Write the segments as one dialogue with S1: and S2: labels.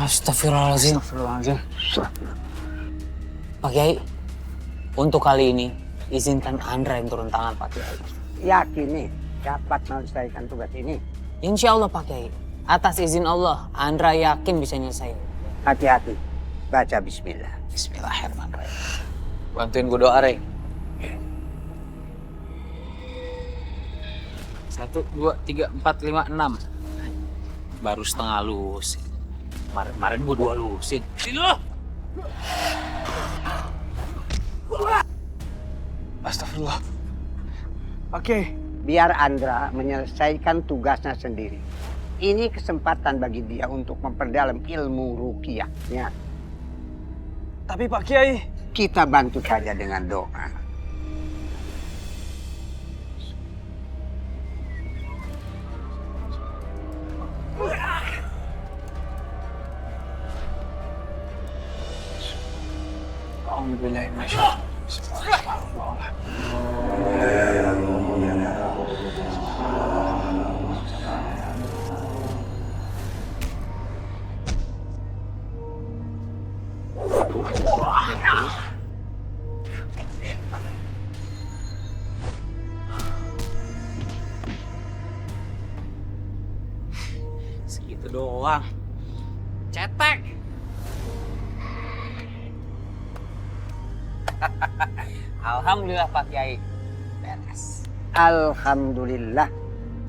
S1: Astagfirullahaladzim.
S2: Astagfirullahaladzim.
S1: Pak Kiai, untuk kali ini izinkan Andra yang turun tangan Pak Kiai.
S3: Yakin nih dapat menyelesaikan tugas ini?
S1: Insya Allah Pak Kiai. Atas izin Allah, Andra yakin bisa nyelesain.
S3: Hati-hati. Baca bismillah.
S1: Bismillahirrahmanirrahim. Bantuin gue doa, Rey. 1, 2, 3, 4, 5, 6. Baru setengah lusin. Kemarin gue 2 lusin. Sini lo!
S2: Astagfirullah. Oke.
S3: Biar Andra menyelesaikan tugasnya sendiri. Ini kesempatan bagi dia untuk memperdalam ilmu ruqyahnya.
S2: Tapi Pak Kiai.
S3: Kita bantu saja dengan doa.
S1: Segitu doang. Cetek. Alhamdulillah Pak Kiai. Beres.
S3: Alhamdulillah.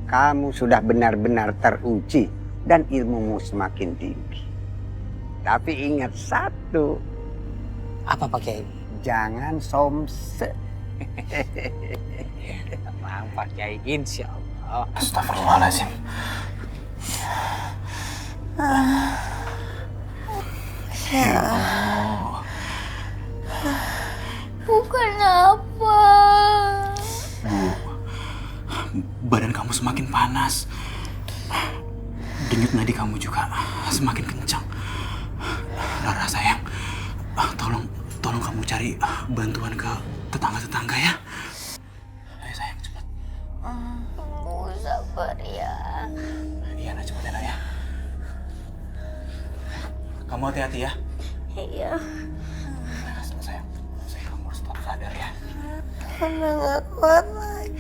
S3: Kamu sudah benar-benar teruji dan ilmumu semakin tinggi. Tapi ingat satu.
S1: Apa Pak Kiai?
S3: Jangan somse.
S1: Tenang Pak Kiai, insya Allah.
S2: Astagfirullahaladzim.
S4: Bukan apa.
S2: Badan kamu semakin panas. Denyut nadi kamu juga semakin kencang. Rara sayang, tolong kamu cari bantuan ke tetangga-tetangga ya. Ayo sayang, cepat.
S4: Kamu sabar ya.
S2: Iya, nak cepat ya, nak ya. Kamu hati-hati ya.
S4: Iya.
S2: Sayang, kamu harus tetap sadar ya.
S4: Karena gak kuat lagi.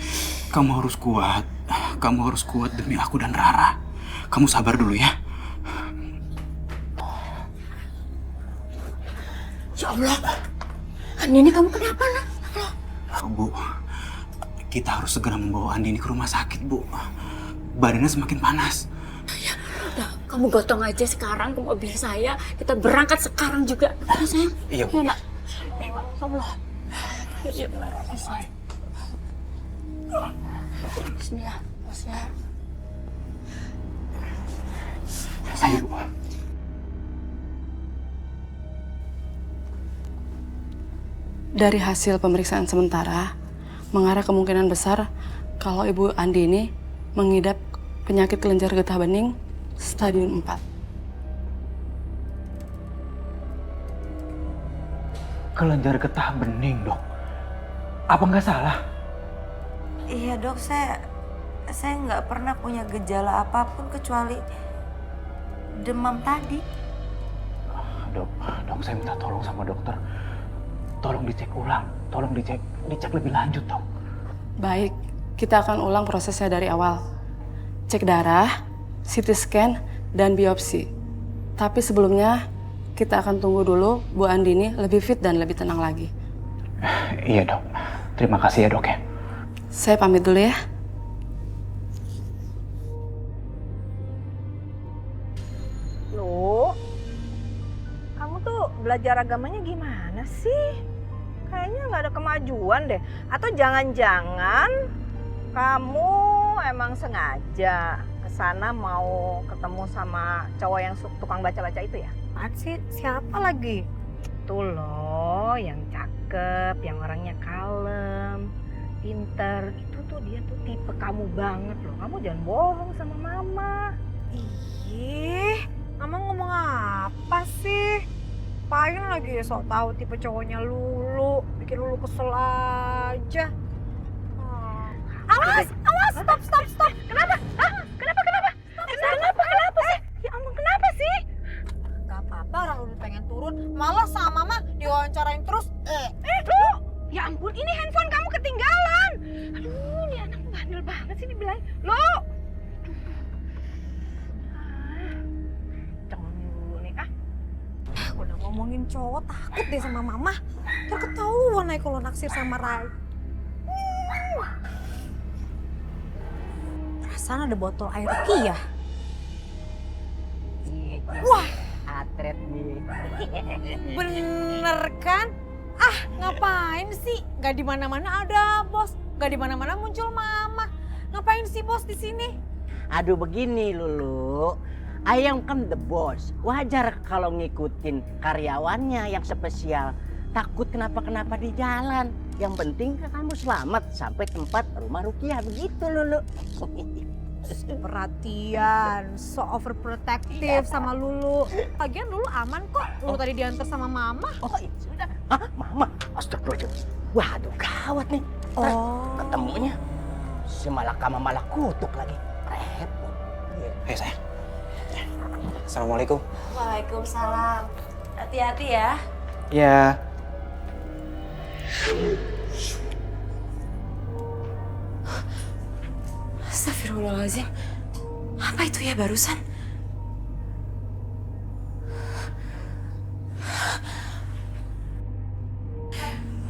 S2: Kamu harus kuat. Kamu harus kuat demi aku dan Rara. Kamu sabar dulu ya.
S4: Ya Allah. Andini kamu kenapa nak?
S2: Bu, kita harus segera membawa Andini ke rumah sakit, Bu. Badannya semakin panas.
S4: Ya, udah, kamu gotong aja sekarang ke mobil saya. Kita berangkat sekarang juga. Ya, sayang.
S2: Iya, Bu.
S4: Ya, nak. Ya, Allah. Ya, selesai. Bismillah. Bismillah.
S2: Ayo, Bu.
S5: Dari hasil pemeriksaan sementara, mengarah kemungkinan besar kalau Ibu Andini mengidap penyakit kelenjar getah bening stadium 4.
S2: Kelenjar getah bening, Dok. Apa nggak salah?
S6: Iya dok, saya nggak pernah punya gejala apapun kecuali demam tadi.
S2: Dok, saya minta tolong sama dokter. Tolong dicek ulang, tolong dicek lebih lanjut, Dok.
S5: Baik, kita akan ulang prosesnya dari awal. Cek darah, CT scan, dan biopsi. Tapi sebelumnya, kita akan tunggu dulu Bu Andini lebih fit dan lebih tenang lagi.
S2: Iya, Dok. Terima kasih ya, Dok ya.
S5: Saya pamit dulu ya.
S7: Loh, kamu tuh belajar agamanya gimana sih? Kayaknya nggak ada kemajuan deh. Atau jangan-jangan kamu emang sengaja kesana mau ketemu sama cowok yang tukang baca-baca itu ya?
S6: Apaan sih? Siapa lagi?
S7: Tuh loh, yang cakep, yang orangnya kalem, pinter. Itu tuh dia tuh tipe kamu banget loh. Kamu jangan bohong sama mama.
S6: Ih, mama ngomong apa sih? Paling lagi sok tahu tipe cowoknya Lulu, bikin Lulu kesel aja.
S7: Awas, awas, stop. Kenapa? Hah? Kenapa? Kenapa sih? Ya ampun, kenapa sih?
S6: ngomongin cowok takut deh sama mama. Ntar ketahuan aja kalau naksir sama Rai. Perasaan ada botol air rukiah. Wah,
S3: Atret nih.
S6: bener kan? Ah, ngapain sih? Gak di mana-mana ada bos, gak di mana-mana muncul mama. Ngapain sih bos di sini?
S3: Aduh begini Lulu, Ayang kan the boss. Wajar kalau ngikutin karyawannya yang spesial. Takut kenapa-kenapa di jalan. Yang penting kan kamu selamat sampai tempat rumah Rukiah. Begitu Lulu.
S6: Perhatian, so overprotective sama Lulu. Lagian Lulu aman kok. Lulu tadi diantar sama mama.
S3: Oh iya sudah. Hah, Mama? Astagfirullahaladzim. Waduh gawat nih.
S6: Oh.
S3: Ketemunya si malakama malah kutuk lagi. Repot.
S2: Hei sayang. Assalamualaikum.
S4: Waalaikumsalam. Hati-hati ya.
S2: Ya.
S4: Astagfirullahaladzim. Apa itu ya barusan?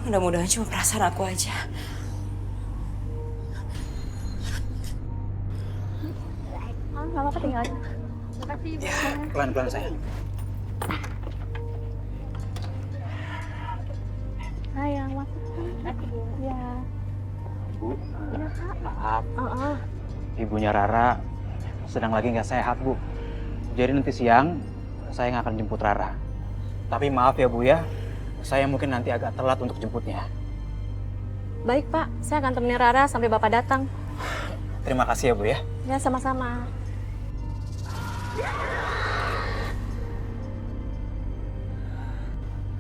S4: Mudah-mudahan cuma perasaan aku aja. Mama ketinggalan. Makasih.
S2: Ya, pelan-pelan sayang.
S4: Sayang, makasih. Ya.
S2: Bu, maaf. Ibunya Rara sedang lagi nggak sehat, Bu. Jadi nanti siang saya nggak akan jemput Rara. Tapi maaf ya, Bu ya. Saya mungkin nanti agak telat untuk jemputnya.
S4: Baik, Pak. Saya akan temenin Rara sampai Bapak datang.
S2: Terima kasih ya, Bu ya.
S4: Ya, sama-sama.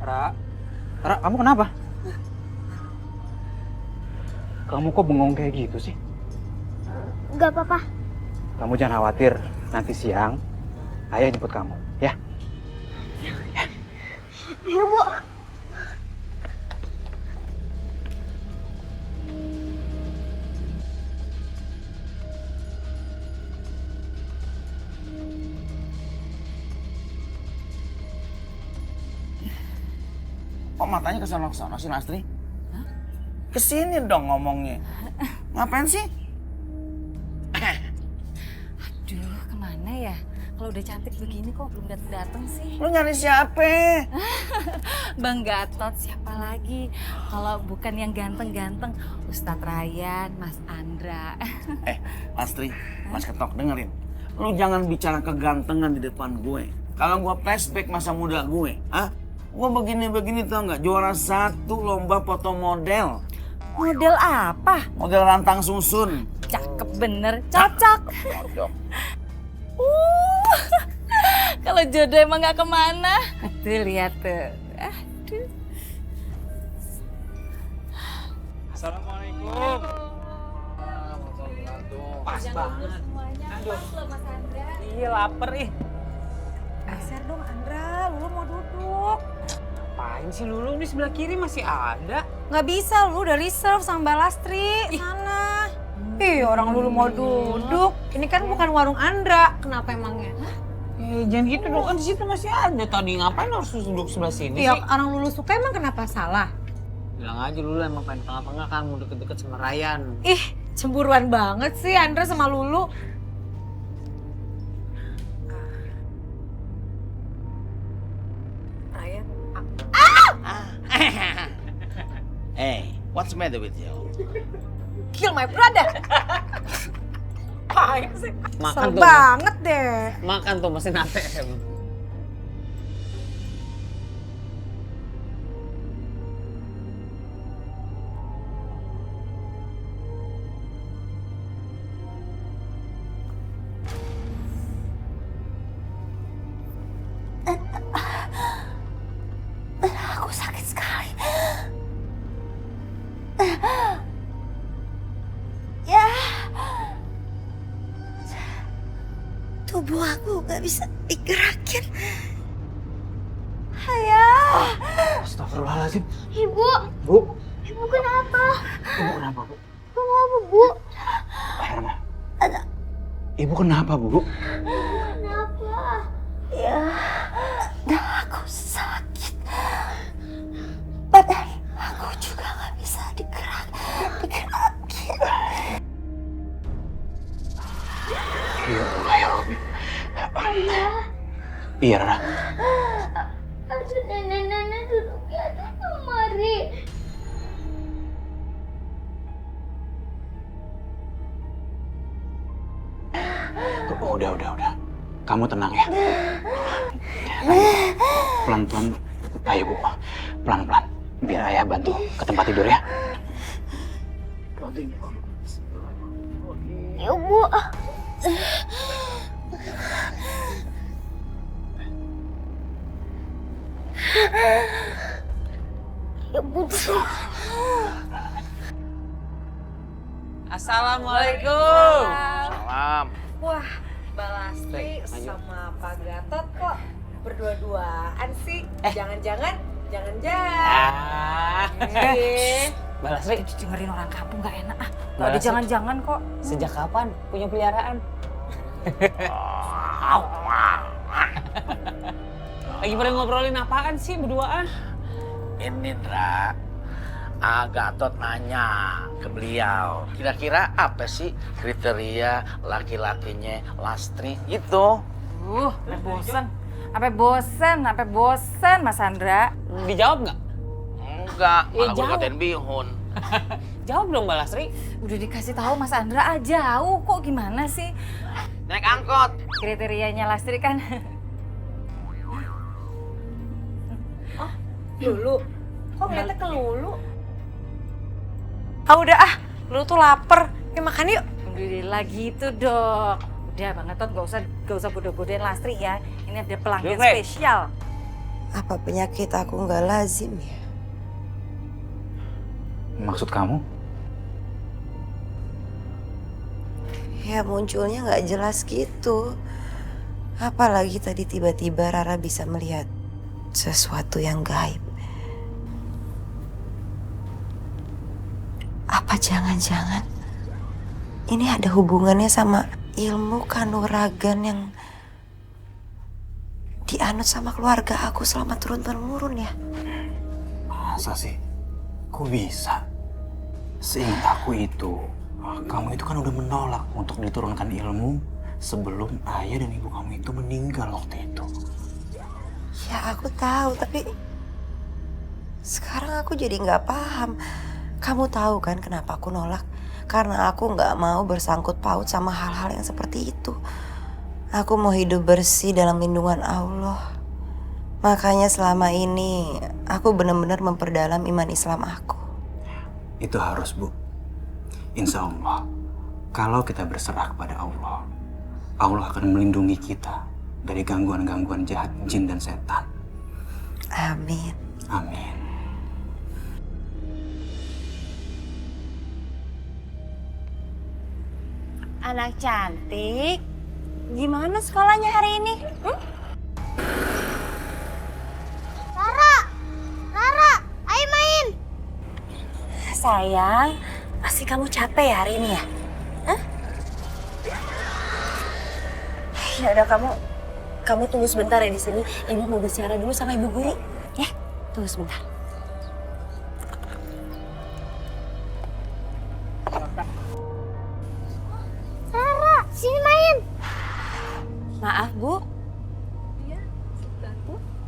S2: Rara, kamu kenapa? Kamu kok bengong kayak gitu sih?
S8: Enggak apa-apa.
S2: Kamu jangan khawatir, nanti siang ayah jemput kamu, ya?
S8: Iya, Bu.
S9: Kok matanya kesana-kesana sih, Lastri? Kesini dong ngomongnya. Ngapain sih?
S4: Aduh, kemana ya? Kalau udah cantik begini kok belum datang sih?
S9: Lu nyari siapa?
S4: Bang Gatot, siapa lagi? Kalau bukan yang ganteng-ganteng, Ustadz Ryan, Mas Andra.
S9: Lastri, Mas Ketok dengerin. Lu jangan bicara kegantengan di depan gue. Kalau gue flashback masa muda gue, gue begini-begini tau nggak? Juara 1 lomba foto model.
S4: Model apa?
S9: Model rantang susun.
S4: Cakep bener, cocok.
S9: Cocok.
S4: Kalau jodoh emang gak kemana. Tuh lihat tuh. Aduh.
S1: Assalamualaikum. Pas banget. Aduh. Iya lapar ih.
S6: Geser dong Andra, Lulu mau duduk.
S1: Apain sih Lulu? Ini sebelah kiri masih ada.
S6: Nggak bisa, Lulu udah reserve sama Mbak Lastri. Sana. Ih, orang Lulu mau duduk. Ini kan bukan warung Andra. Kenapa emangnya?
S1: Jangan gitu dong, kan di situ masih ada. Tadi ngapain harus duduk sebelah sini
S6: Iya,
S1: sih?
S6: orang Lulu suka emang kenapa salah?
S1: Bilang aja Lulu emang pengen tengah-tengah kan, mau deket-deket sama Ryan.
S6: Ih, cemburuan banget sih Andra sama Lulu. Ryan.
S9: Hey, what's the matter with you?
S6: Kill my brother.
S1: Apaan sih? Makan
S6: Kesel
S1: tuh.
S6: banget deh.
S1: Makan tuh mesin ATM.
S8: Aku sakit sekali. Ya. Tubuh aku gak bisa digerakin. Ayah.
S2: Astagfirullahaladzim.
S8: Ibu.
S2: Bu.
S8: Ibu kenapa?
S2: Ibu kenapa, Bu?
S8: Kenapa, Bu?
S2: Herma. Ibu kenapa, Bu?
S8: Kenapa? Ya. Aku sakit.
S2: Iya, Rara.
S8: Ada nenek-nenek duduk di atas lemari.
S2: Udah. Kamu tenang ya. Ayo, pelan-pelan. Ayo, Bu. Pelan-pelan. Biar ayah bantu ke tempat tidur ya.
S8: Ya, Bu. Ya, Bu.
S1: Assalamualaikum.
S9: Salam.
S6: Wah, Mbak Lastri sama Pak Gatot kok berdua-duaan sih? Jangan-jangan.
S1: Ah. Mbak Lastri,
S4: Dengerin orang kampung gak enak ah.
S1: Mbak
S4: Gak ada
S1: Lastri.
S4: jangan-jangan kok.
S1: sejak kapan punya peliharaan? Lagi pada ngobrolin apaan sih berduaan?
S9: Ini Ndra, Gatot nanya ke beliau, kira-kira apa sih kriteria laki-lakinya Lastri itu?
S4: Sampai bosen Mas Andra.
S1: Dijawab nggak?
S9: Enggak, malah gue
S1: jawab.
S9: katain bihun.
S1: Jawab dong Mbak Lastri.
S4: Udah dikasih tahu Mas Andra jauh kok gimana sih?
S9: Naik angkot.
S4: Kriterianya Lastri kan.
S6: Lulu. Kok ngeliatnya ke Lulu?
S7: Udah Lulu tuh lapar. Makan yuk.
S4: Alhamdulillah gitu dok. Udah Bang Gatot gak usah bodoh-bodohin Lastri ya. Ini ada pelanggan
S1: Yuk, Nek.
S4: spesial.
S8: Apa penyakit aku nggak lazim ya?
S2: Maksud kamu?
S8: Ya munculnya nggak jelas gitu. Apalagi tadi tiba-tiba Rara bisa melihat sesuatu yang gaib. Apa jangan-jangan ini ada hubungannya sama ilmu kanuragan yang dianut sama keluarga aku selama turun-temurun ya?
S2: Masa sih? Kok bisa? Seingat aku itu, kamu itu kan udah menolak untuk diturunkan ilmu sebelum ayah dan ibu kamu itu meninggal waktu itu.
S8: Ya aku tahu, tapi sekarang aku jadi nggak paham. Kamu tahu kan kenapa aku nolak? Karena aku nggak mau bersangkut paut sama hal-hal yang seperti itu. Aku mau hidup bersih dalam lindungan Allah. Makanya selama ini aku benar-benar memperdalam iman Islam aku.
S2: Itu harus, Bu. Insya Allah, kalau kita berserah kepada Allah, Allah akan melindungi kita dari gangguan-gangguan jahat jin dan setan.
S8: Amin.
S2: Amin.
S7: Anak cantik. Gimana sekolahnya hari ini?
S8: Rara, ayo main.
S7: Sayang, pasti kamu capek ya hari ini ya? Ya udah kamu tunggu sebentar ya di sini. Ibu mau bicara dulu sama ibu guru. Ya, tunggu sebentar.
S8: Rara, sini main.
S7: Maaf Bu.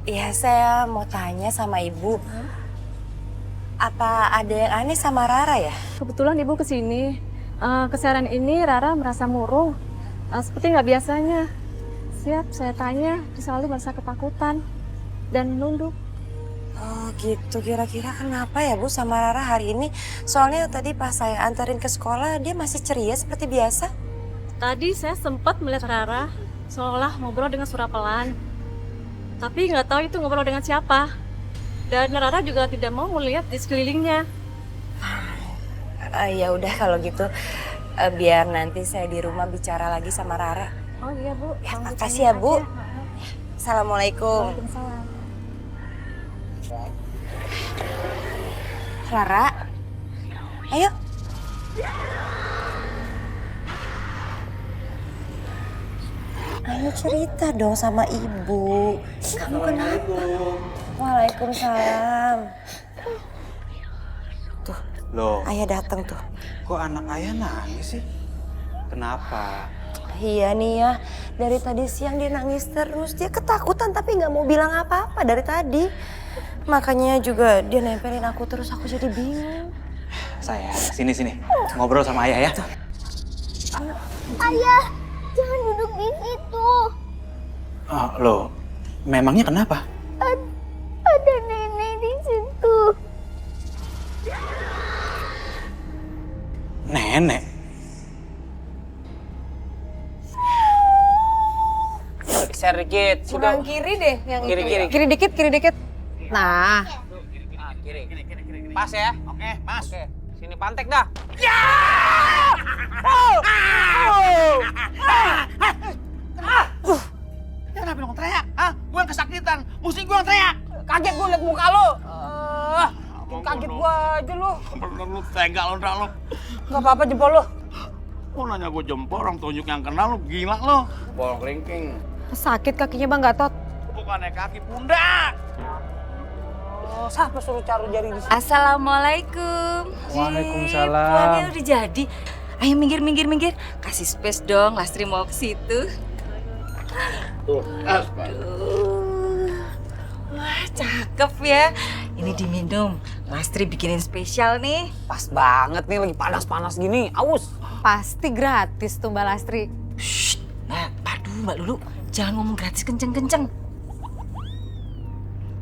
S7: Iya, saya mau tanya sama ibu. Apa ada yang aneh sama Rara ya?
S5: Kebetulan ibu kesini. Kesiaran ini Rara merasa murung. Seperti nggak biasanya. Siap, saya tanya, dia selalu merasa ketakutan dan menunduk.
S8: Oh gitu, kira-kira kenapa ya Bu sama Rara hari ini? Soalnya tadi pas saya anterin ke sekolah, dia masih ceria seperti biasa.
S5: Tadi saya sempat melihat Rara seolah ngobrol dengan suara pelan. Tapi nggak tahu itu ngobrol dengan siapa. Dan Rara juga tidak mau melihat di sekelilingnya.
S8: Ya udah kalau gitu, biar nanti saya di rumah bicara lagi sama Rara.
S5: Oh iya Bu.
S8: Ya,
S5: Tunggu
S8: makasih ya
S5: tanya
S8: Bu.
S5: aja.
S8: Assalamualaikum.
S5: Waalaikumsalam.
S8: Rara, ayo. Ayo cerita dong sama ibu. Kamu kenapa? Waalaikumsalam. Tuh,
S2: Loh,
S8: ayah datang tuh.
S2: kok anak ayah nangis sih? Kenapa?
S8: Iya nih ya, dari tadi siang dia nangis terus. Dia ketakutan tapi nggak mau bilang apa-apa dari tadi. Makanya juga dia nempelin aku terus, aku jadi bingung.
S2: Sayang, sini. Ngobrol sama ayah ya.
S10: Ayah, jangan duduk di situ.
S2: Oh, loh, memangnya kenapa?
S10: Ada nenek di situ.
S2: Nenek?
S1: Geser dikit.
S6: Kurang kiri deh yang
S1: Kiri,
S6: itu.
S1: kiri.
S6: Kiri dikit. Nah,
S1: Kiri. Pas ya? Oke, pas. Oke. Sini pantek dah.
S9: Kenapa dong teriak? Gue yang kesakitan, mesti gue yang teriak.
S1: Kaget gue liat muka lo. Kaget gue aja lo.
S9: Bener lu tega lo, Ndra lo.
S1: Gak apa-apa jempol lo.
S9: Mau nanya gue jempol, orang tunjuk yang kenal lo, gila lo. Bolong kelingking.
S6: sakit kakinya Bang Gatot.
S9: Bukannya kaki, pundak.
S1: Siapa suruh taruh jari di sini?
S4: Assalamualaikum.
S2: Waalaikumsalam.
S4: Puannya udah jadi. Ayo minggir. Kasih space dong, Lastri mau ke situ.
S9: Tuh,
S4: Wah, cakep ya. Ini diminum. Lastri bikinin spesial nih.
S1: Pas banget nih lagi panas-panas gini. Aus.
S6: Pasti gratis tuh Mbak Lastri.
S4: Shh. Nah, Mbak Lulu, jangan ngomong gratis kenceng-kenceng.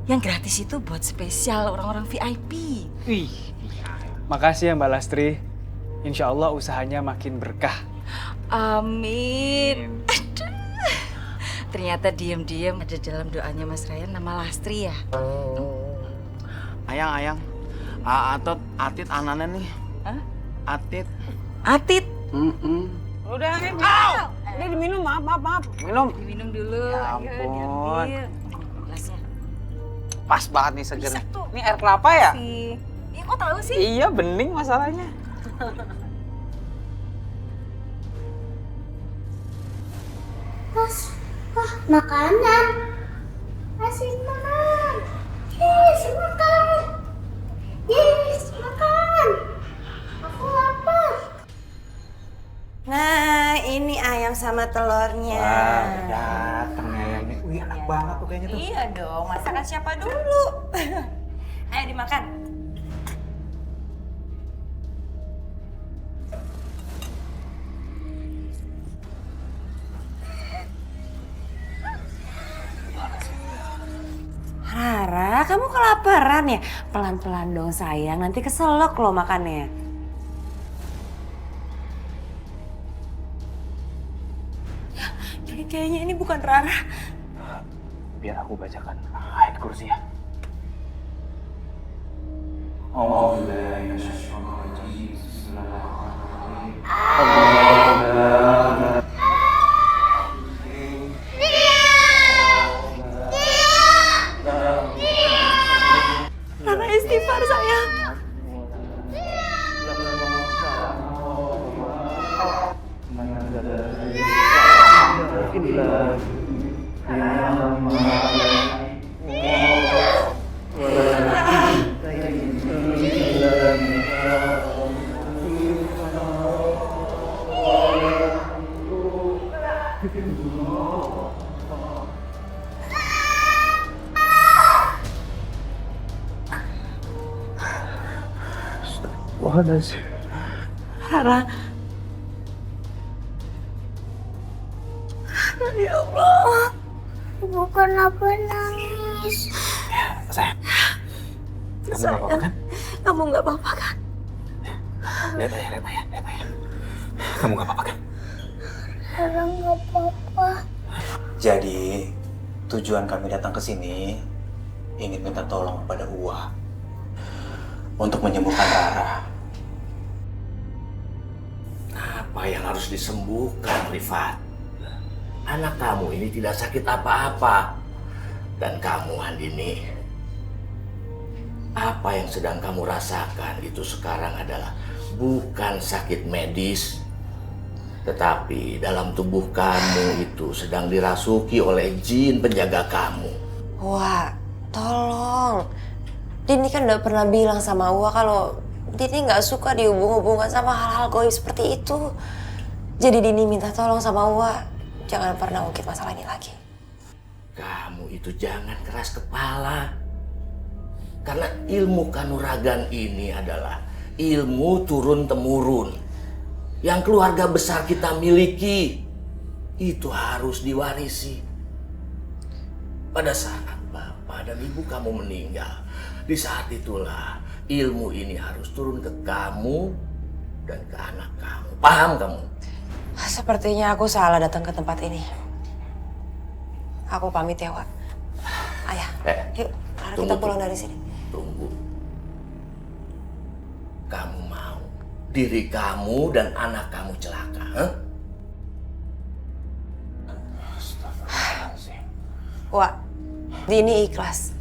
S4: Yang gratis itu buat spesial orang-orang VIP.
S11: Wih, makasih ya Mbak Lastri. Insya Allah usahanya makin berkah.
S4: Amin. Aduh. Ternyata diam-diam ada dalam doanya Mas Ryan nama Lastri ya.
S9: Ayang. Atot, Atit anaknya nih.
S4: Hah?
S9: Atit.
S4: Atit.
S1: Udah, ini diminum, maaf. Minum.
S4: Diminum dulu.
S1: Ya ampun.
S4: Ayo, gelasnya.
S1: Pas banget nih seger. Ini air kelapa ya?
S4: Iya, kok tahu sih?
S1: Iya, bening masalahnya.
S10: Makanan. Kasih makan. Yes, makan. Yes, makan. Aku lapar.
S8: Nah, ini ayam sama telurnya.
S2: Wah, datang ayamnya. Wih, enak banget tuh kayaknya tuh.
S8: Iya dong, masakan siapa dulu? Ayo dimakan. Rara, kamu kelaparan ya? Pelan-pelan dong sayang, nanti keselak loh makannya. Kayaknya ini bukan Rara.
S2: Biar aku bacakan ayat kursi ya.
S8: Rara istighfar sayang. Rara. Ya Allah.
S10: Ibu kenapa nangis?
S2: Sayang. Kamu gak apa-apa kan?
S8: Kamu nggak apa-apa kan?
S2: Lihat ayah. Kamu gak apa-apa kan?
S10: Rara nggak apa-apa.
S2: Jadi, tujuan kami datang ke sini ingin minta tolong kepada Uwa untuk menyembuhkan Rara.
S12: Apa yang harus disembuhkan, Rifat? Anak kamu ini tidak sakit apa-apa. Dan kamu, Andini, apa yang sedang kamu rasakan itu sekarang adalah bukan sakit medis, tetapi dalam tubuh kamu itu sedang dirasuki oleh jin penjaga kamu.
S8: Wah, tolong. Dini kan udah pernah bilang sama Uwa kalau Dini nggak suka dihubung-hubungkan sama hal-hal goib seperti itu. Jadi Dini minta tolong sama Uwa, jangan pernah ungkit masalah ini lagi.
S12: Kamu itu jangan keras kepala. Karena ilmu kanuragan ini adalah ilmu turun-temurun. Yang keluarga besar kita miliki. Itu harus diwarisi. Pada saat bapak dan ibu kamu meninggal, di saat itulah ilmu ini harus turun ke kamu dan ke anak kamu. Paham kamu?
S8: Sepertinya aku salah datang ke tempat ini. Aku pamit ya, Wak. Ayah, yuk kita pulang dari sini.
S12: Tunggu. Kamu mau diri kamu dan anak kamu celaka, huh?
S8: Wak, Dini ikhlas.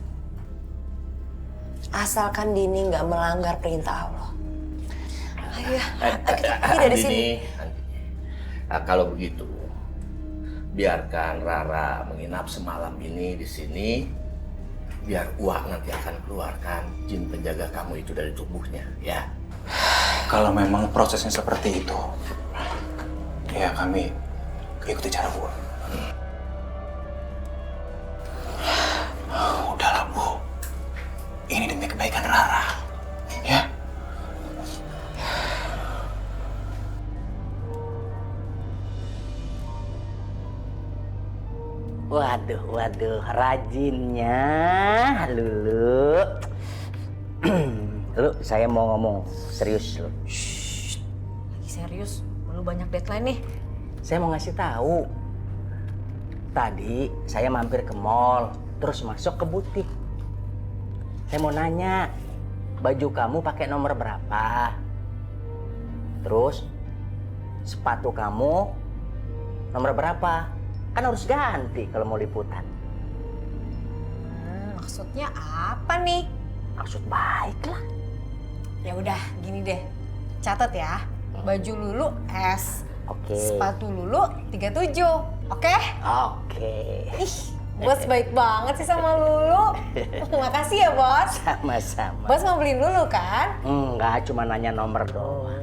S8: Asalkan Dini nggak melanggar perintah Allah. Ayah, pergi dari sini.
S12: Nah, kalau begitu, biarkan Rara menginap semalam ini di sini. Biar Uak nanti akan keluarkan jin penjaga kamu itu dari tubuhnya, ya.
S2: Kalau memang prosesnya seperti itu, ya kami ikuti cara Bu. Udahlah Bu, ini demi kebaikan Rara, ya.
S3: Waduh, rajinnya Lulu. Lu, saya mau ngomong serius lu.
S6: Lagi serius, lu banyak deadline nih.
S3: Saya mau ngasih tahu. Tadi saya mampir ke mall, terus masuk ke butik. Saya mau nanya, baju kamu pakai nomor berapa? Terus sepatu kamu nomor berapa? Kan harus ganti kalau mau liputan.
S6: Maksudnya apa nih?
S3: Maksud baik lah.
S6: Ya udah, gini deh. Catat ya. Baju Lulu S.
S3: Oke.
S6: Sepatu Lulu 37. Oke?
S3: Oke.
S6: Ih, Bos baik banget sih sama Lulu. Makasih ya, Bos.
S3: Sama-sama.
S6: Bos mau beliin Lulu kan?
S3: Enggak, cuma nanya nomor doang.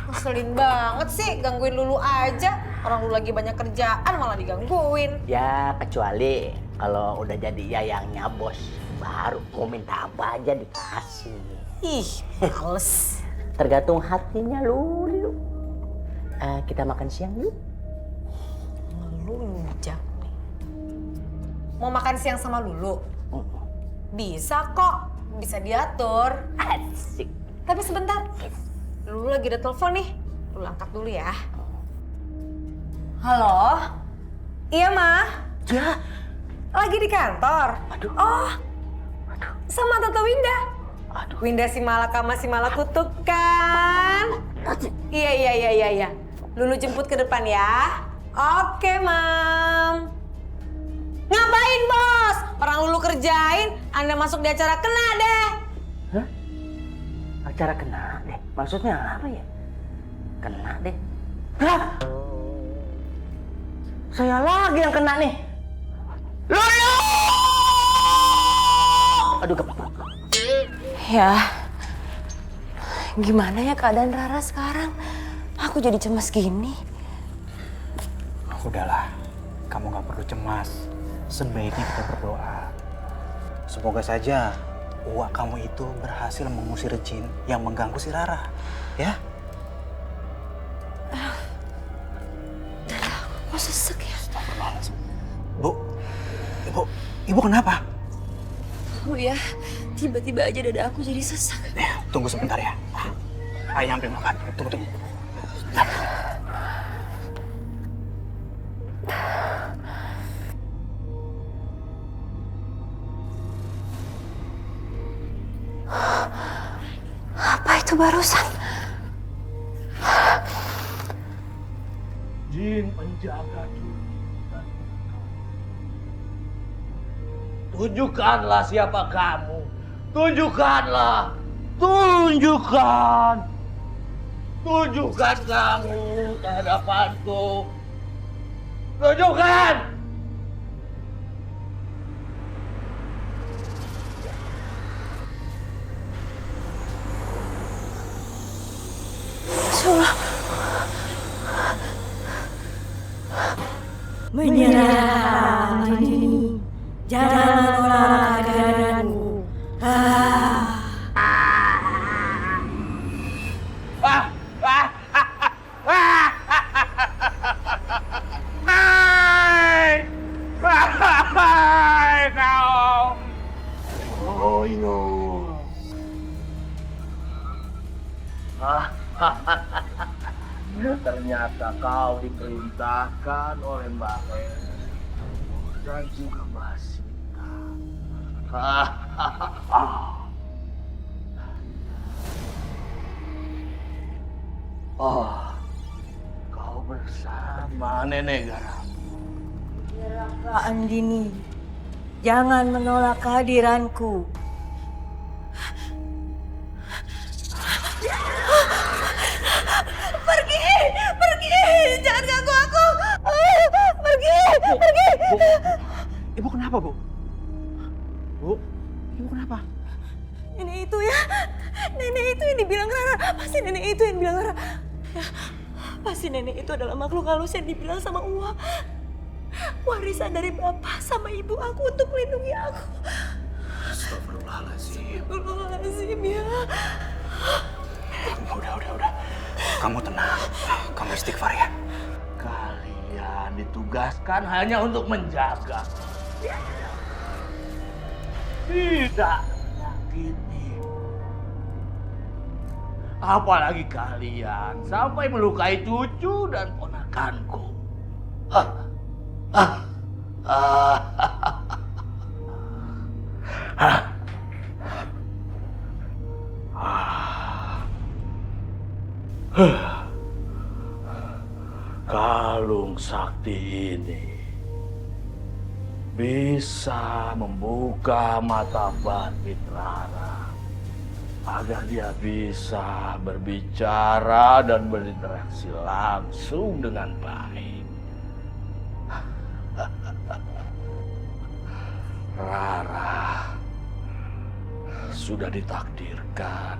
S6: Ngeselin banget sih, gangguin Lulu aja. Orang Lulu lagi banyak kerjaan malah digangguin.
S3: Ya, kecuali kalau udah jadi yayangnya bos, baru mau minta apa aja dikasih.
S6: Ih, males.
S3: Tergantung hatinya Lulu. Kita makan siang yuk.
S6: Ngelunjak nih. Mau makan siang sama Lulu? Bisa kok, bisa diatur.
S3: Asik.
S6: Tapi sebentar, Lulu lagi ada telepon nih. Lulu angkat dulu ya. Halo? Iya, Ma?
S3: Ya.
S6: Lagi di kantor?
S3: Aduh.
S6: Oh, sama Tante Winda.
S3: Aduh.
S6: Winda si Malaka sama si Malakutuk kan? Iya. Lulu jemput ke depan ya. Oke, Mam. Ngapain, Bos? Orang Lulu kerjain, Anda masuk di acara kena deh.
S3: Hah? Acara kena deh? Maksudnya apa ya? Kena deh. Hah? Saya lagi yang kena nih. Lulu! Aduh, kepala.
S8: Ya, gimana ya keadaan Rara sekarang? Aku jadi cemas gini.
S2: Udahlah, kamu gak perlu cemas. Sebaiknya kita berdoa. Semoga saja Uak kamu itu berhasil mengusir jin yang mengganggu si Rara. Ya?
S8: Kok sesek ya?
S2: Ibu kenapa?
S8: Oh ya, tiba-tiba aja dada aku jadi sesak.
S2: Ya, tunggu sebentar ya. Ayah ambil makan. Tunggu.
S8: Apa itu barusan?
S12: Jin penjaga kita. Tunjukkanlah siapa kamu. Tunjukkanlah. Tunjukkan kamu di hadapanku. Tunjukkan.
S10: Menyerah, Andini. Jangan menolak kehadiranku.
S12: Hai kau. Oh yo. Ternyata kau diperintahkan oleh Mbak Hen dan juga Mbak Sita. Oh, kau bersama Nenek Garam.
S10: Raka Andini, jangan menolak kehadiranku.
S6: Pergi, jangan ganggu aku. Pergi.
S2: Ibu kenapa, Bu? Bu, ibu kenapa?
S6: Nenek itu ya, nenek itu yang dibilang Rara. Pasti nenek itu yang bilang Rara. Ya, pasti nenek itu adalah makhluk halus yang dibilang sama Uwa. Warisan dari bapak sama ibu aku untuk melindungi aku.
S2: Astagfirullahaladzim.
S6: Astagfirullahaladzim ya.
S2: Udah. Kamu tenang. Kamu istighfar ya.
S12: Kalian ditugaskan hanya untuk menjaga. Tidak menyakiti. Apalagi kalian sampai melukai cucu dan ponakanku. Kalung sakti ini bisa membuka mata batin Rara agar dia bisa berbicara dan berinteraksi langsung dengan baik. Rara, sudah ditakdirkan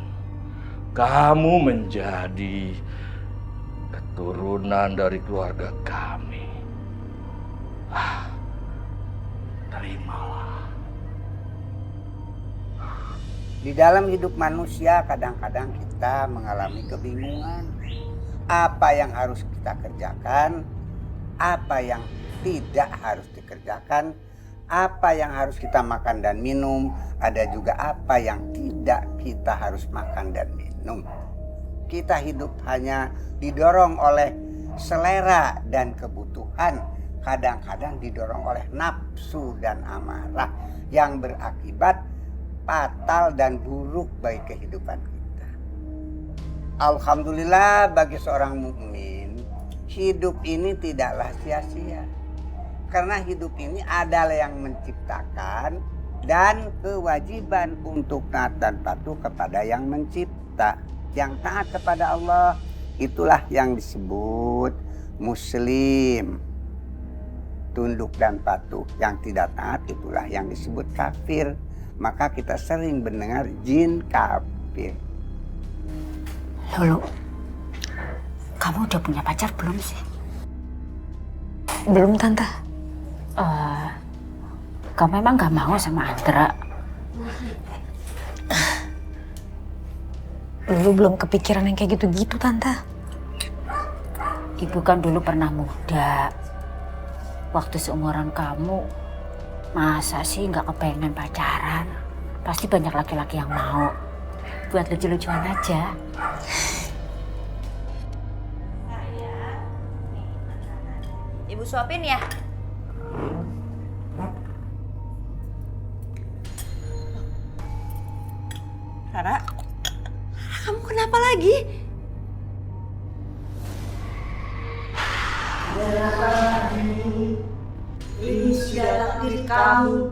S12: kamu menjadi keturunan dari keluarga kami. Terimalah.
S13: Di dalam hidup manusia kadang-kadang kita mengalami kebingungan. Apa yang harus kita kerjakan, apa yang tidak harus dikerjakan, apa yang harus kita makan dan minum, ada juga apa yang tidak kita harus makan dan minum. Kita hidup hanya didorong oleh selera dan kebutuhan, kadang-kadang didorong oleh nafsu dan amarah yang berakibat fatal dan buruk bagi kehidupan kita. Alhamdulillah bagi seorang mukmin, hidup ini tidaklah sia-sia. Karena hidup ini adalah yang menciptakan dan kewajiban untuk taat dan patuh kepada yang mencipta. Yang taat kepada Allah itulah yang disebut muslim. Tunduk dan patuh. Yang tidak taat itulah yang disebut kafir. Maka kita sering mendengar jin kafir.
S4: Lulu, kamu udah punya pacar belum sih? Belum, Tante. Kamu emang gak mau sama Andra? Lulu belum kepikiran yang kayak gitu-gitu, Tante. Ibu kan dulu pernah muda. Waktu seumuran kamu, masa sih gak kepengen pacaran? Pasti banyak laki-laki yang mau. Buat lucu-lucuan aja.
S6: Ibu suapin ya. Rara, kamu kenapa lagi?
S10: Ini sudah takdir kamu.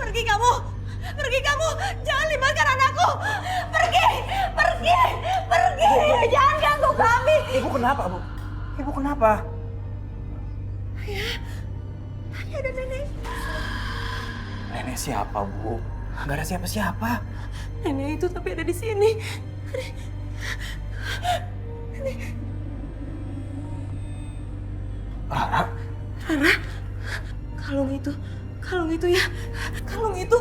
S6: Pergi kamu, jangan libatkan anakku. Pergi, jangan ganggu kami.
S2: Ibu kenapa, Bu? Ibu kenapa?
S6: Ya ada nenek.
S2: Nenek siapa, Bu? Gak ada siapa-siapa.
S6: Nenek itu tapi ada di sini.
S2: Rara,
S6: kalung itu ya, kalung itu.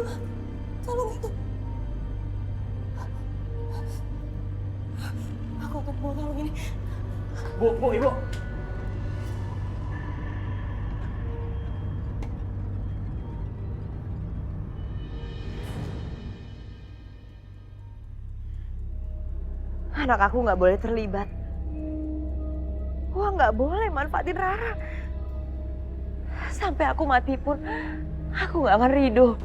S6: Aku akan bawa kalung ini.
S2: Bu, Ibu.
S7: Anak aku nggak boleh terlibat. Wah, nggak boleh manfaatin Rara. Sampai aku mati pun, aku nggak akan ridho.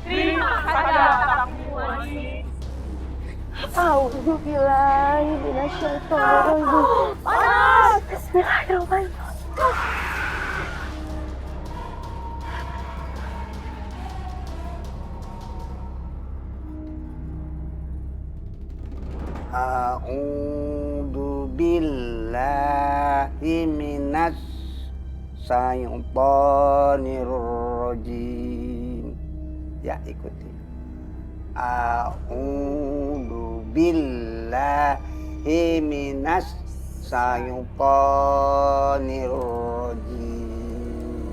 S10: Terima kasih atas
S7: Auzubillahiminasyaitonirrajim. Panas. Bismillahirrahmanirrahim.
S13: A'udzu billahi minas syaitonir rajim. Ya, ikuti. A'udzu billahi minas syaitonir rajim.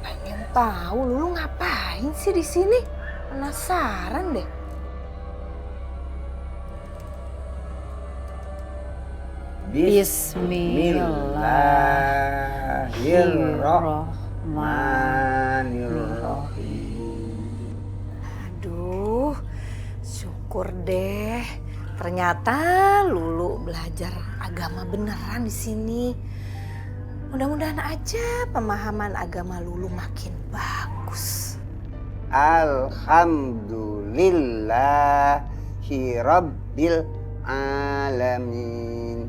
S6: Pengen tahu lu ngapain sih di sini? Penasaran deh.
S13: Bismillahirrahmanirrahim.
S6: Aduh, syukur deh. Ternyata Lulu belajar agama beneran di sini. Mudah-mudahan aja pemahaman agama Lulu makin bagus.
S13: Alhamdulillahi rabbil alamin.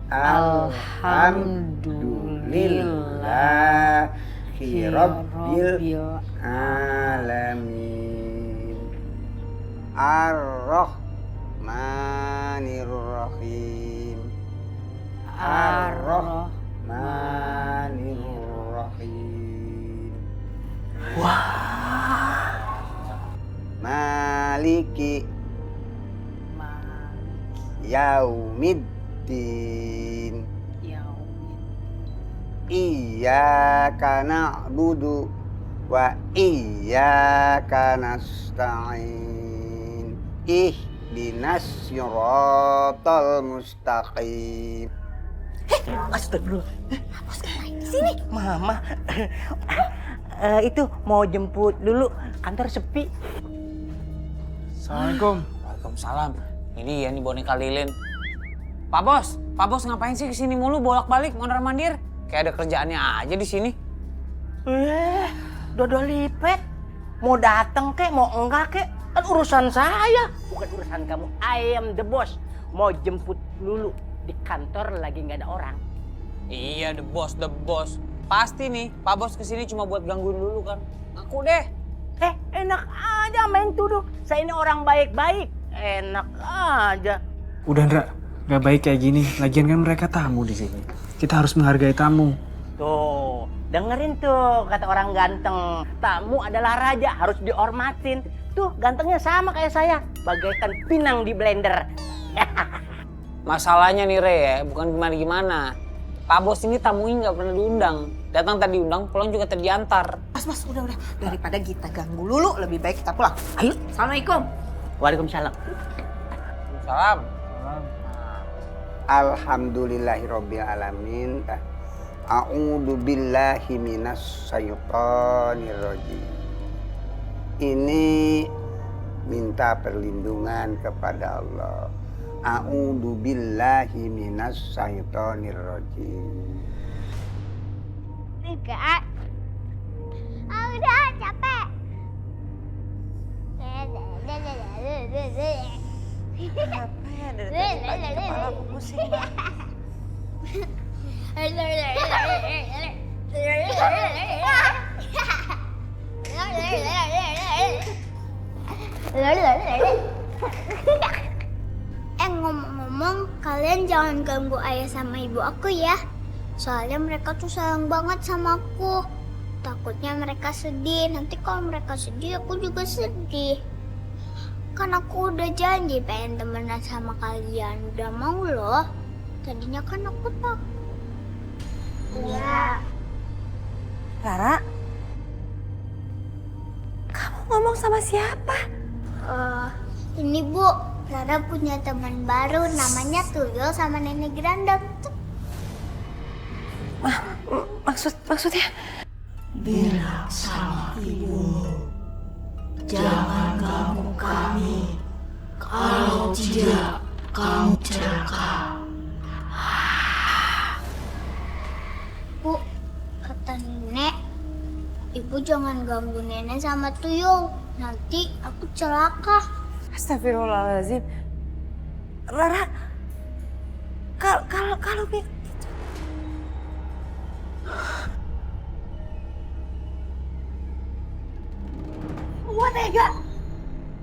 S13: Alhamdulillahi rabbil alamin. Ar-Rahmanir-Rahim. Ar-Rahmanir-Rahim.
S6: Wah.
S13: Maliki Yaumiddin. Iyyaka na'budu wa iyyaka nasta'in. Ihdinas siratal mustaqim.
S3: Astagfirullah. Bos ngapain di sini? Mama. Itu mau jemput dulu, kantor sepi.
S11: Assalamualaikum.
S1: Waalaikumsalam. Ini ya nih boneka lilin. Pak Bos ngapain sih kesini mulu bolak-balik mondar-mandir? Kayak ada kerjaannya aja di sini.
S3: Dodol lipet. Mau dateng kek, mau enggak kek, kan urusan saya, bukan urusan kamu. I am the boss. Mau jemput Lulu di kantor lagi nggak ada orang.
S1: Iya, the boss. Pasti nih, Pak Bos kesini cuma buat gangguin dulu kan. Aku deh.
S3: Enak aja main tuduh. Saya ini orang baik-baik. Enak aja.
S11: Udah, Ndra. Gak baik kayak gini. Lagian kan mereka tamu di sini. Kita harus menghargai tamu.
S3: Tuh, dengerin tuh kata orang ganteng. Tamu adalah raja, harus dihormatin. Tuh, gantengnya sama kayak saya. Bagaikan pinang di blender.
S1: Masalahnya nih Re ya, bukan gimana-gimana. Pak Bos ini tamunya nggak pernah diundang. Datang tadi diundang, pulang juga tadi diantar.
S6: Mas, udah. Daripada kita ganggu Lulu, lebih baik kita pulang. Ayo. Assalamualaikum.
S3: Waalaikumsalam.
S1: Salam.
S13: Alhamdulillahirabbil alamin. A'udzu billahi minas syaitonir rajim. Ini minta perlindungan kepada Allah. A'udzu billahi minas syaitonir rajim.
S14: Enggak. Udah capek.
S6: Apa ya dari tadi pagi kepala aku pusing.
S14: Ngomong-ngomong, kalian jangan ganggu ayah sama ibu aku ya. Soalnya mereka tuh sayang banget sama aku. Takutnya mereka sedih. Nanti kalau mereka sedih, aku juga sedih. Kan aku udah janji pengen temenan sama kalian. Udah mau loh. Tadinya kan aku takut. Iya.
S8: Rara, kamu ngomong sama siapa?
S14: Ini Bu, Rara punya teman baru. Namanya Tuyul sama Nenek Grandang.
S8: Maksudnya?
S15: Bilang sama ibu, jangan ganggu kami. Kalau tidak, kamu celaka.
S14: Bu, kata Nenek, Ibu jangan ganggu Nenek sama Tuyul. Nanti aku celaka.
S8: Astagfirullahaladzim. Rara, kalau Uwa tega.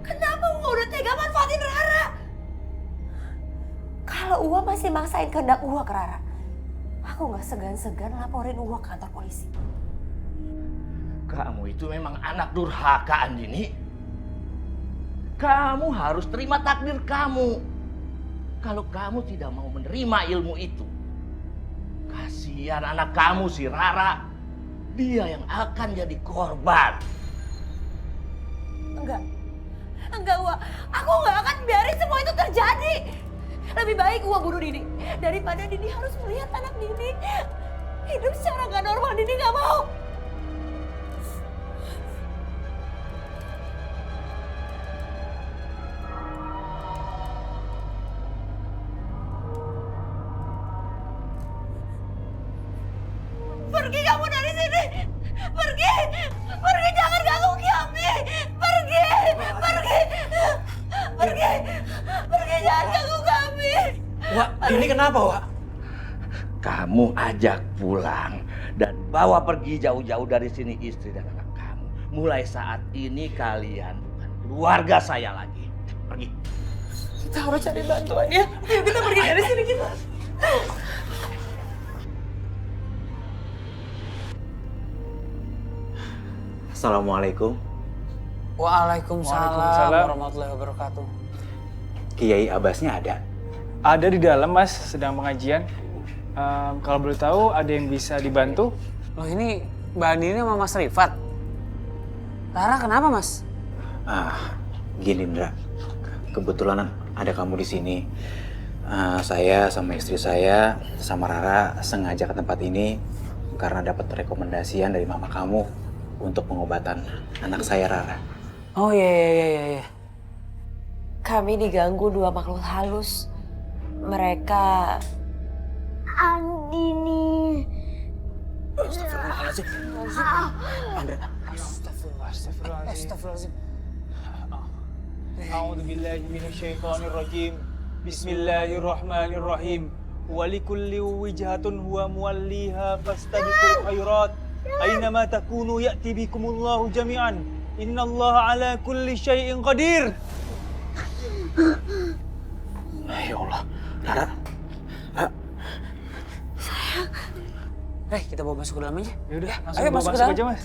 S8: Kenapa Uwa udah tega manfaatin Rara? Kalau Uwa masih maksain kehendak Uwa ke Rara, aku nggak segan-segan laporin Uwa ke kantor polisi.
S12: Kamu itu memang anak durhaka, Andini. Kamu harus terima takdir kamu. Kalau kamu tidak mau menerima ilmu itu, kasihan anak kamu si Rara. Dia yang akan jadi korban.
S8: Enggak Uwa. Aku nggak akan biarin semua itu terjadi. Lebih baik Uwa bunuh Dini daripada Dini harus melihat anak Dini hidup secara nggak normal. Dini nggak mau. Pergi kamu dari sini. Pergi. Pergi, jangan ganggu kami. Pergi. Jangan ganggu kami.
S12: Wak, ini kenapa, Wak? Kamu ajak pulang dan bawa pergi jauh-jauh dari sini istri dan anak kamu. Mulai saat ini kalian bukan keluarga saya lagi. Pergi.
S8: Kita harus cari bantuan ya. Ayo kita pergi dari sini kita.
S2: Assalamualaikum.
S1: Waalaikumsalam warahmatullahi wabarakatuh.
S2: Kiai Abbasnya ada?
S11: Ada di dalam, Mas, sedang pengajian. Kalau boleh tahu, ada yang bisa dibantu?
S1: Loh, ini Mbak Andini sama Mas Rifat. Rara kenapa, Mas?
S2: Gini, Indra. Kebetulan ada kamu di sini. Saya sama istri saya sama Rara sengaja ke tempat ini karena dapat rekomendasian dari mama kamu untuk pengobatan anak saya, Rara.
S1: Oh iya.
S8: Kami diganggu dua makhluk halus. Mereka... Andini.
S1: Astagfirullahaladzim. Andra. Astagfirullahaladzim.
S11: A'udzubillahi minasyaitonirrajim. Bismillahirrahmanirrahim. Walikulli wijhatun huwa muwalliha fastabiqul khairat. Aynama takunu ya'ti bikumullahu jami'an. Innallaha ala kulli syai'in qadir.
S2: Ya Allah, Rara.
S1: Sayang. Kita bawa masuk ke dalam aja.
S11: Yaudah,
S1: ayo masuk ke dalam
S11: aja, Mas.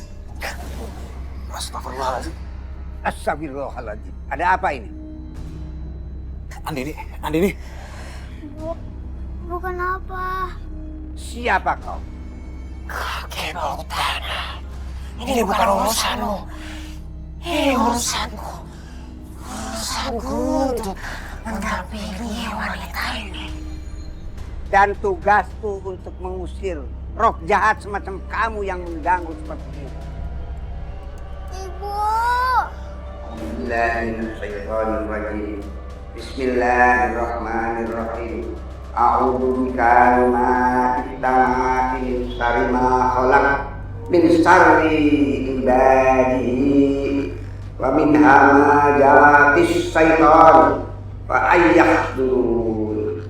S13: Astagfirullahaladzim. Astagfirullahaladzim. Ada apa ini?
S2: Andini.
S14: Bukan apa.
S13: Siapa kau?
S15: Kakek bau tanah. Ini bukan urusanmu. Ini urusanku. Urusanku untuk mendampingi wanita ini.
S13: Dan tugasku untuk mengusir roh jahat semacam kamu yang mengganggu seperti ini.
S14: Ibu.
S13: Bismillahirrahmanirrahim. Bismillahirrahmanirrahim. A'udzu bikalimati tammati min syarri ma khalaq min syarri ibadihi wa min hamazatis syaitan wa ayyahdurun.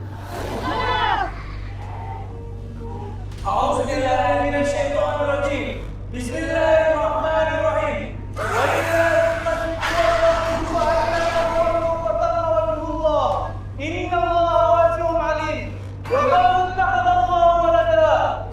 S11: A'udzu billahi minasyaitonir rajim. Bismillahirrahmanirrahim. Wa idza Inna Allah wasi'un alim. Wa qad ittakhadha Allah walada.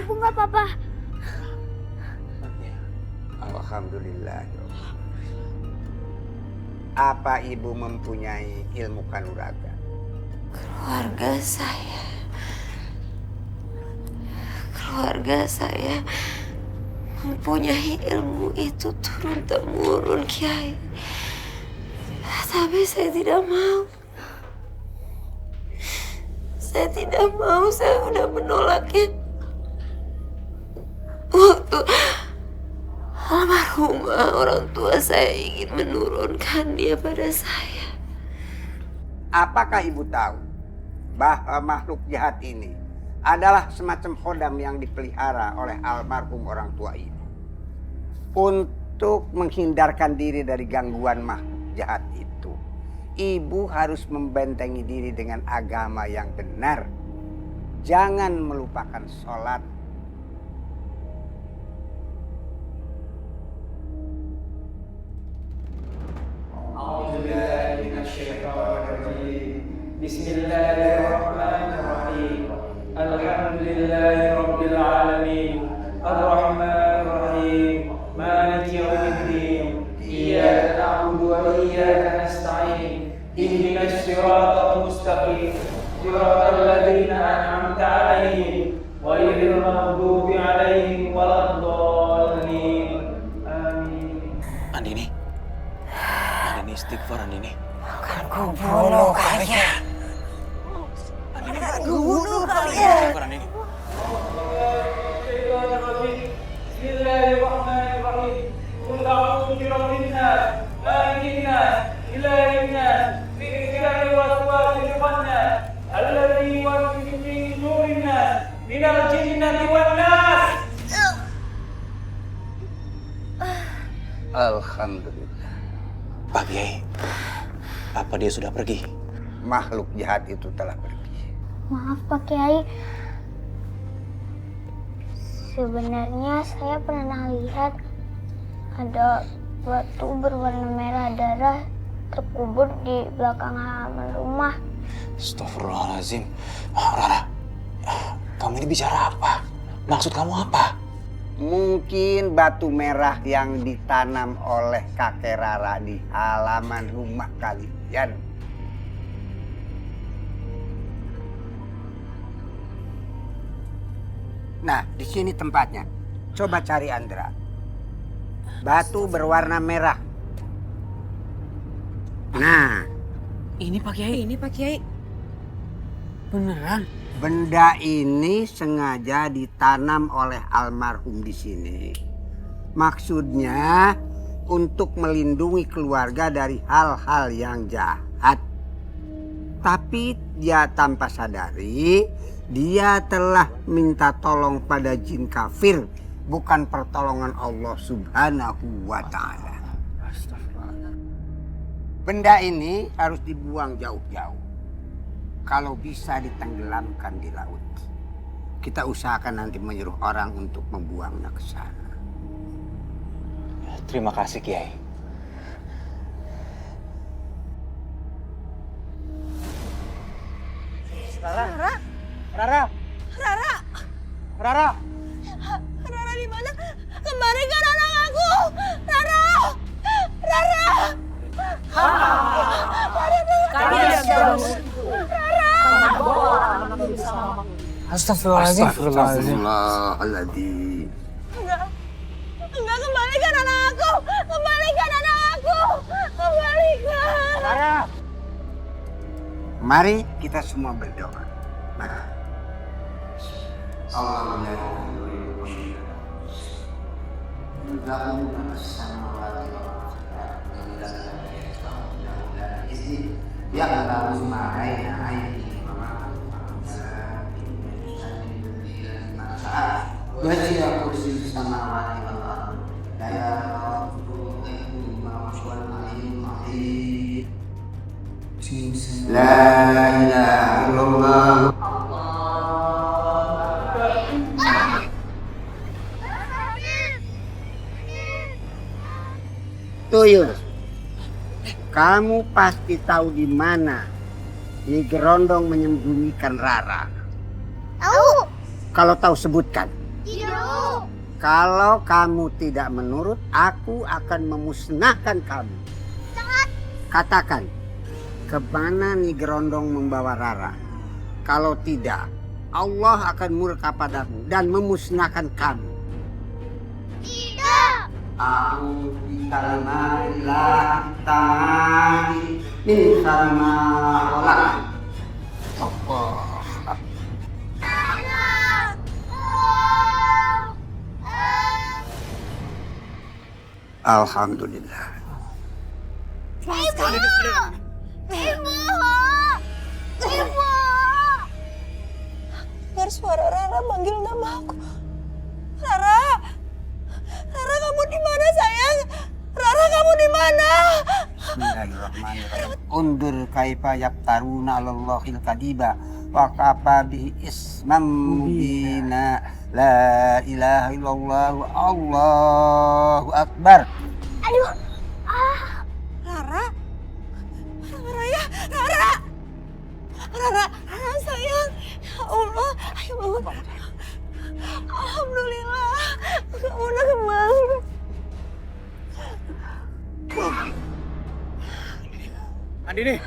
S14: Ibu nggak apa-apa.
S13: Alhamdulillah. Apa ibu mempunyai ilmu kanuragan?
S8: Keluarga saya mempunyai ilmu itu turun-temurun, Kiai. Tapi saya tidak mau. Saya udah menolaknya. Waktu almarhumah orang tua saya ingin menurunkan dia pada saya.
S13: Apakah ibu tahu bahwa makhluk jahat ini adalah semacam khodam yang dipelihara oleh almarhum orang tua ini untuk menghindarkan diri dari gangguan makhluk jahat itu? Ibu harus membentengi diri dengan agama yang benar. Jangan melupakan sholat.
S11: Bismillahirrahmanirrahim. Alhamdulillahirabbil alamin. Arrahmanirrahim. Maliki yaumiddin. Iyyaka na'budu wa iyyaka nasta'in. Ihdinas siratal mustaqim. Siratal ladzina an'amta 'alaihim ghairil maghdubi 'alaihim waladdallin. Amin.
S2: Andini istighfar, Andini.
S15: Akan kubunuh kalian.
S2: Istighfar, Andini.
S11: Bismillahirrahmanirrahim. Qul a'udzu birabbin nas, malikin nas, ilahin nas, min syarri waswasil khannas, alladzi yuwaswisu fi sudurin nas, minal jinnati wan nas.
S13: Alhamdulillah.
S2: Pak Kiai, apa dia sudah pergi?
S13: Makhluk jahat itu telah pergi.
S14: Maaf Pak Kiai. Sebenarnya saya pernah lihat ada batu berwarna merah darah terkubur di belakang halaman rumah.
S2: Astagfirullahaladzim. Rara, kamu ini bicara apa? Maksud kamu apa?
S13: Mungkin batu merah yang ditanam oleh kakek Rara di halaman rumah kalian. Nah, di sini tempatnya. Coba cari Andra. Batu berwarna merah. Nah,
S1: Ini Pak Kiai. Beneran?
S13: benda ini sengaja ditanam oleh almarhum di sini. Maksudnya untuk melindungi keluarga dari hal-hal yang jahat. Tapi dia tanpa sadari, dia telah minta tolong pada jin kafir, bukan pertolongan Allah Subhanahu wa Ta'ala. Benda ini harus dibuang jauh-jauh. Kalau bisa ditenggelamkan di laut. Kita usahakan nanti menyuruh orang untuk membuangnya ke sana.
S2: Terima kasih, Kiai.
S15: Rara di mana? Kembalikan anak aku. Rara.
S13: Astagfirullahaladzim.
S15: Enggak, kembalikan anak aku. Kembalikan.
S13: Mari kita semua berdoa. Nah. La ilaha illallah. Tuyul, kamu pasti tahu di mana Nyi Gerondong menyembunyikan Rara?
S14: Tahu.
S13: Kalau tahu sebutkan.
S14: Tidak.
S13: Kalau kamu tidak menurut, aku akan memusnahkan kamu. Katakan, kemana Nyi Gerondong membawa Rara? Kalau tidak, Allah akan murka padamu dan memusnahkan kamu.
S14: Tidak.
S13: Aku bikalimatillah tamani min sama kholaq. Alhamdulillah.
S14: Ibu. Ibu. Ibu.
S15: Dengar suara Rara manggil nama aku. Rara. Rara, kamu di mana sayang? Rara, kamu di mana?
S13: Bismillahirrahmanirrahim. Undur kaifa yaftaruna 'alallahil kadiba wa kafa bihi isman mubina. La ilaha illallah Allahu akbar.
S14: Aduh.
S15: Rara. Rara, Rara. Rara, sayang. Ya Allah, ayo bangun. Alhamdulillah, kamu udah kembali.
S2: Andini.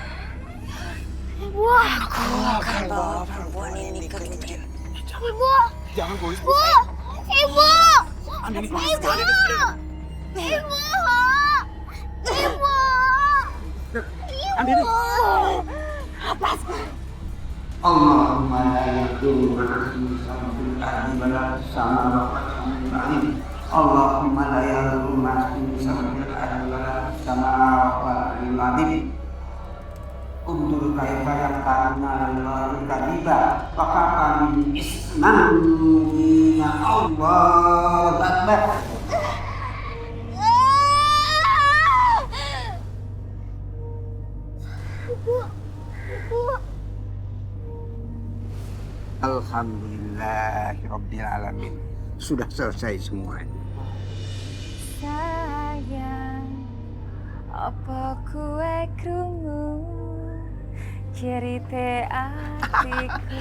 S14: Ibu.
S15: Aku akan bawa perempuan ini ke Gede.
S14: Ibu.
S2: Jangan bolis.
S14: Ibu. Ibu.
S2: Andini,
S14: Ibu.
S2: Ibu.
S14: Ibu. Ibu.
S2: Andini.
S14: Apa?
S13: Allahumma la yaqulu ma'asmi sambil ahli balad sama ba'in. Allahumma la yaqulu ma'asmi sambil ahli balad sama ba'in. Undur kaifa yaquluna lillahi kadiba wa kafa min isman mubina. Allahu akbar.
S14: Ibu. Ibu.
S13: Alhamdulillahirabbil alamin. Sudah selesai semuanya.
S16: Sayang, apa kue krungu cerita hatiku.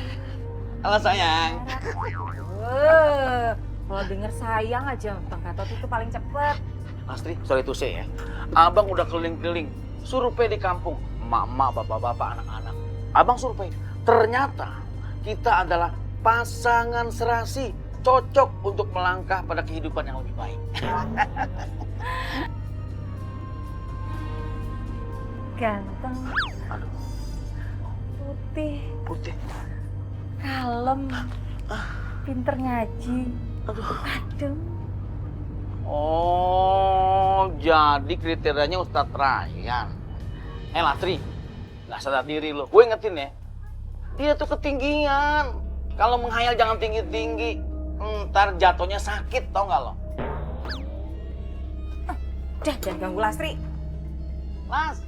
S1: Halo sayang.
S4: Kalau denger sayang aja, Bang Gatot itu paling cepet.
S1: Astri, sorry to say ya. Abang udah keliling-keliling, survei di kampung. Emak-emak, bapak-bapak, anak-anak. Abang survei, ternyata kita adalah pasangan serasi, cocok untuk melangkah pada kehidupan yang lebih baik.
S16: Ganteng.
S1: Aduh.
S16: Putih. Kalem. Pinter ngaji. Adem.
S1: Oh, jadi kriterianya Ustadz Ryan. Latri, nggak sadar diri lo. Gue ingetin ya, dia tuh ketinggian. Kalau menghayal jangan tinggi-tinggi. Ntar jatuhnya sakit, tau nggak lo?
S4: Udah, jangan ganggu Lastri.
S1: Las.